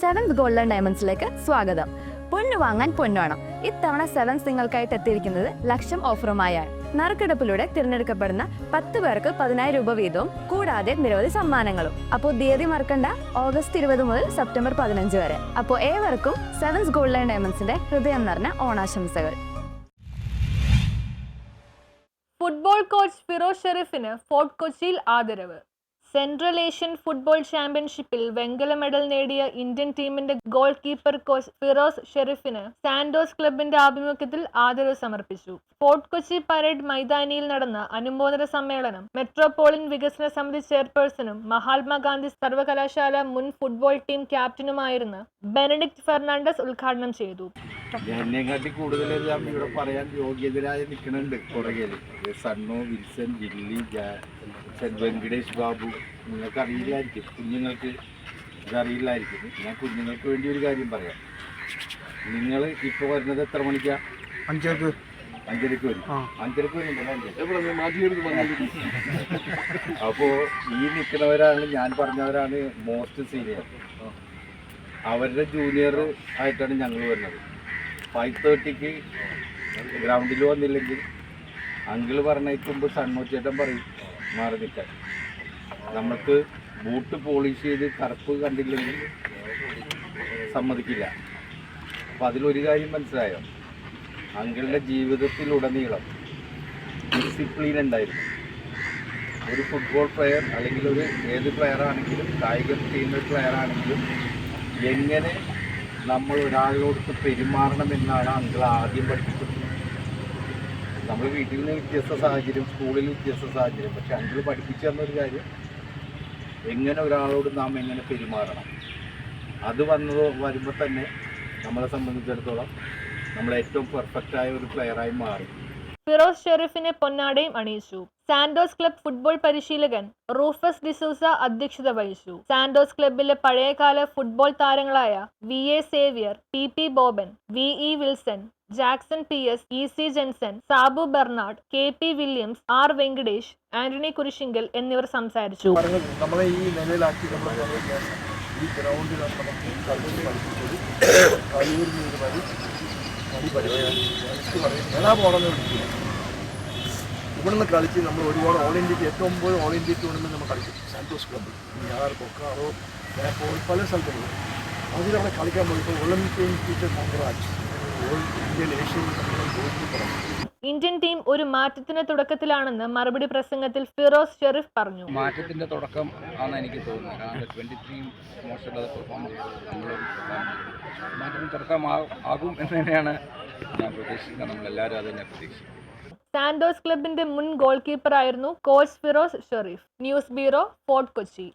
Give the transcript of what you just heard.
Seventh golden ഡയമണ്ട്സിലേക്ക് സ്വാഗതം. പൊന്നു വാങ്ങാൻ പൊന്നുവേണം. ഇത്തവണ സെവൻസ് നിങ്ങൾക്കായിട്ട് എത്തിയിരിക്കുന്നത് ലക്ഷം ഓഫറുമായാണ്. നറുക്കെടുപ്പിലൂടെ തിരഞ്ഞെടുക്കപ്പെടുന്ന 10 പേർക്ക് 10,000 രൂപ വീതവും കൂടാതെ നിരവധി സമ്മാനങ്ങളും. അപ്പോൾ തീയതി മറക്കണ്ട, ഓഗസ്റ്റ് 20 മുതൽ സെപ്റ്റംബർ 15 വരെ. അപ്പോൾ ഏവർക്കും സെവൻസ് ഗോൾഡൻ ഡയമണ്ട്സിന്റെ ഹൃദയം നിറഞ്ഞ ഓണാശംസകൾ. ഫുട്ബോൾ കോച്ച് ഫിറോസ് ഷെരീഫിന് ഫോർട്ട് കൊച്ചിയിൽ ആദരവ്. സെൻട്രൽ ഏഷ്യൻ ഫുട്ബോൾ ചാമ്പ്യൻഷിപ്പിൽ വെങ്കല മെഡൽ നേടിയ ഇന്ത്യൻ ടീമിന്റെ ഗോൾ കീപ്പർ കോച്ച് ഫിറോസ് ഷെരീഫിന് സാന്റോസ് ക്ലബിന്റെ ആഭിമുഖ്യത്തിൽ ആദരവ് സമർപ്പിച്ചു. ഫോർട്ട് കൊച്ചി പരേഡ് മൈതാനിയിൽ നടന്ന അനുമോദന സമ്മേളനം മെട്രോപോളിൻ വികസന സമിതി ചെയർപേഴ്സണും മഹാത്മാഗാന്ധി സർവകലാശാല മുൻ ഫുട്ബോൾ ടീം ക്യാപ്റ്റനുമായിരുന്ന ബെനഡിക്ട് ഫെർണാണ്ടസ് ഉദ്ഘാടനം ചെയ്തു. എന്നെക്കാട്ടി കൂടുതൽ ഇവിടെ പറയാൻ യോഗ്യതരായി നിൽക്കുന്നുണ്ട് പുറകേല്. സണ്ണോ, വിൽസൺ, ജില്ലി, വെങ്കടേഷ് ബാബു. നിങ്ങൾക്ക് അറിയില്ലായിരിക്കും, കുഞ്ഞുങ്ങൾക്ക് ഇതറിയില്ലായിരിക്കും. ഞാൻ കുഞ്ഞുങ്ങൾക്ക് വേണ്ടി ഒരു കാര്യം പറയാം. നിങ്ങൾ ഇപ്പോൾ വരുന്നത് എത്ര മണിക്കാണ്? 5:30 വരും. 5:30 വരുന്നുണ്ടല്ലോ. അപ്പോൾ ഈ നിൽക്കുന്നവരാണ്, ഞാൻ പറഞ്ഞവരാണ് മോസ്റ്റ് സീനിയർ. അവരുടെ ജൂനിയർ ആയിട്ടാണ് ഞങ്ങൾ വരുന്നത്. 5:30 ഗ്രൗണ്ടിൽ വന്നില്ലെങ്കിൽ അങ്കിള് പറഞ്ഞേക്കുമ്പോൾ സണ്ണോച്ചേട്ടൻ പറയും മാറി നിൽക്കാൻ. നമുക്ക് ബൂട്ട് പോളിഷ് ചെയ്ത് കറുപ്പ് കണ്ടില്ലെങ്കിൽ സമ്മതിക്കില്ല. അപ്പം അതിലൊരു കാര്യം മനസ്സിലായോ, അങ്കിളുടെ ജീവിതത്തിലുടനീളം ഡിസിപ്ലിൻ ഉണ്ടായിരുന്നു. ഒരു ഫുട്ബോൾ പ്ലെയർ അല്ലെങ്കിൽ ഒരു ഏത് പ്ലെയർ ആണെങ്കിലും, കായികം ചെയ്യുന്ന പ്ലെയർ ആണെങ്കിലും എങ്ങനെ നമ്മൾ ഒരാളോട് പെരുമാറണമെന്നാണ് അങ്കിൾ ആദ്യം പഠിപ്പിച്ചത്. നമ്മൾ വീട്ടിൽ നിന്ന് വ്യത്യസ്ത സാഹചര്യം, സ്കൂളിൽ വ്യത്യസ്ത സാഹചര്യം, പക്ഷെ അങ്കിൾ പഠിപ്പിച്ചു തന്നൊരു കാര്യം, എങ്ങനെ ഒരാളോട് നാം എങ്ങനെ പെരുമാറണം. അത് വരുമ്പോൾ തന്നെ നമ്മളെ സംബന്ധിച്ചിടത്തോളം നമ്മൾ ഏറ്റവും പെർഫെക്റ്റായ ഒരു പ്ലെയറായി മാറി. ഫിറോസ് ഷെരീഫിനെ പൊന്നാടയും അണിയിച്ചു. സാന്റോസ് ക്ലബ് ഫുട്ബോൾ പരിശീലകൻ റൂഫസ് ഡിസൂസ അധ്യക്ഷത വഹിച്ചു. സാന്റോസ് ക്ലബിലെ പഴയകാല ഫുട്ബോൾ താരങ്ങളായ VA Xavier, PP Boban, VE Wilson, Jackson PS, EC Jenson, Sabu Bernard, KP Williams, R Venkatesh, Antony Kurisinkal എന്നിവർ സംസാരിച്ചു. നമ്മളെ ഈ നിലയിലാക്കി ഈ ഗ്രൗണ്ടിൽ ഇവിടുന്ന് കളിച്ച് നമ്മൾ ഒരുപാട് ഓൾ ഇന്ത്യക്ക് ഏറ്റവും കൂടുതൽ ഓൾ ഇന്ത്യ ടൂർണമെൻറ്റ് നമ്മൾ കളിക്കും സാന്റോസ് ക്ലബ്ബിൽ. ഞായർ കൊക്കാറോ പല സ്ഥലത്തുണ്ട്. അതിലവിടെ കളിക്കാൻ പോയപ്പോൾ Olympian teacher congrats Indian Asian Indian team ഒരു മാറ്റത്തിന് തുടക്കത്തിലാണെന്ന് മറുപടി പ്രസംഗത്തിൽ ഫിറോസ് ഷെരീഫ് പറഞ്ഞു. മാറ്റത്തിന്റെ തുടക്കം ആണെന്ന് എനിക്ക് തോന്നുന്നത്. കാരണം 23 മോശമുള്ള പെർഫോമൻസ് മാറ്റത്തിന് തുടക്കമാകും എന്ന് തന്നെയാണ് ഞാൻ പ്രതീക്ഷിക്കുന്നത്. നമ്മളെല്ലാവരും അത് തന്നെ പ്രതീക്ഷിക്കും. സാന്റോസ് ക്ലബിന്റെ മുൻ ഗോൾ കീപ്പറായിരുന്നു coach Firoz Sharif. News bureau, Fort Kochi.